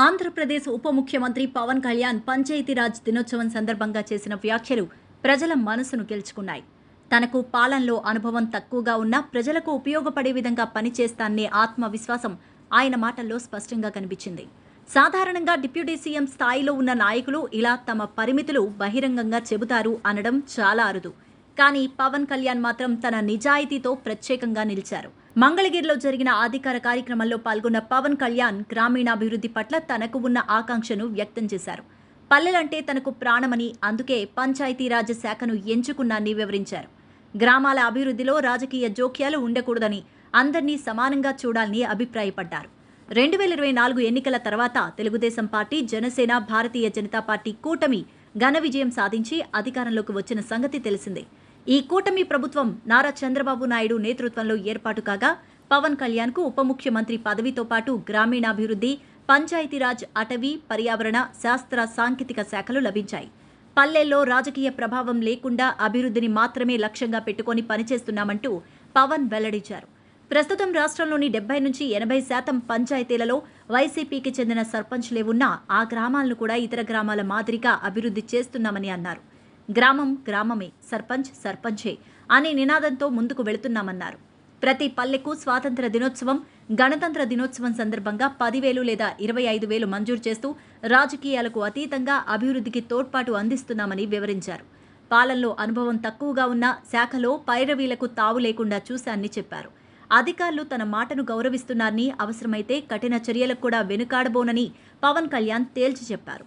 ఆంధ్రప్రదేశ్ ఉప ముఖ్యమంత్రి పవన్ కళ్యాణ్ పంచాయతీరాజ్ దినోత్సవం సందర్భంగా చేసిన వ్యాఖ్యలు ప్రజల మనసును గెలుచుకున్నాయి. తనకు పాలనలో అనుభవం తక్కువగా ఉన్నా ప్రజలకు ఉపయోగపడే విధంగా పనిచేస్తాననే ఆత్మవిశ్వాసం ఆయన మాటల్లో స్పష్టంగా కనిపించింది. సాధారణంగా డిప్యూటీ సీఎం స్థాయిలో ఉన్న నాయకులు ఇలా తమ పరిమితులు బహిరంగంగా చెబుతారు అనడం చాలా అరుదు. కానీ పవన్ కళ్యాణ్ మాత్రం తన నిజాయితీతో ప్రత్యేకంగా నిలిచారు. మంగళగిరిలో జరిగిన అధికార కార్యక్రమంలో పాల్గొన్న పవన్ కళ్యాణ్ గ్రామీణాభివృద్ధి పట్ల తనకు ఉన్న ఆకాంక్షను వ్యక్తం చేశారు. పల్లెలంటే తనకు ప్రాణమని, అందుకే పంచాయతీరాజ్ శాఖను ఎంచుకున్నానని వివరించారు. గ్రామాల అభివృద్ధిలో రాజకీయ జోక్యాలు ఉండకూడదని, అందర్నీ సమానంగా చూడాలని అభిప్రాయపడ్డారు. 2024 ఎన్నికల తర్వాత తెలుగుదేశం పార్టీ, జనసేన, భారతీయ జనతా పార్టీ కూటమి ఘన విజయం సాధించి అధికారంలోకి వచ్చిన సంగతి తెలిసిందే. ఈ కూటమి ప్రభుత్వం నారా చంద్రబాబు నాయుడు నేతృత్వంలో ఏర్పాటు కాగా పవన్ కళ్యాణ్కు ఉప ముఖ్యమంత్రి పదవితో పాటు గ్రామీణాభివృద్ధి, పంచాయతీరాజ్, అటవీ, పర్యావరణ, శాస్త్ర సాంకేతిక శాఖలు లభించాయి. పల్లెల్లో రాజకీయ ప్రభావం లేకుండా అభివృద్ధిని మాత్రమే లక్ష్యంగా పెట్టుకుని పనిచేస్తున్నామంటూ పవన్ వెల్లడించారు. ప్రస్తుతం రాష్ట్రంలోని 70 నుంచి 80% పంచాయతీలలో వైసీపీకి చెందిన సర్పంచ్లే ఉన్నా ఆ గ్రామాలను కూడా ఇతర గ్రామాల మాదిరిగా అభివృద్ధి చేస్తున్నామని అన్నారు. గ్రామం గ్రామమే, సర్పంచ్ సర్పంచే అనే నినాదంతో ముందుకు వెళుతున్నామన్నారు. ప్రతి పల్లెకు స్వాతంత్ర దినోత్సవం, గణతంత్ర దినోత్సవం సందర్భంగా 10,000 లేదా 25,000 మంజూరు చేస్తూ రాజకీయాలకు అతీతంగా అభివృద్ధికి తోడ్పాటు అందిస్తున్నామని వివరించారు. పాలనలో అనుభవం తక్కువగా ఉన్న శాఖలో పైరవీలకు తావు లేకుండా చూశానని చెప్పారు. అధికారులు తన మాటను గౌరవిస్తున్నారని, అవసరమైతే కఠిన చర్యలకు కూడా వెనుకాడబోనని పవన్ కళ్యాణ్ తేల్చి చెప్పారు.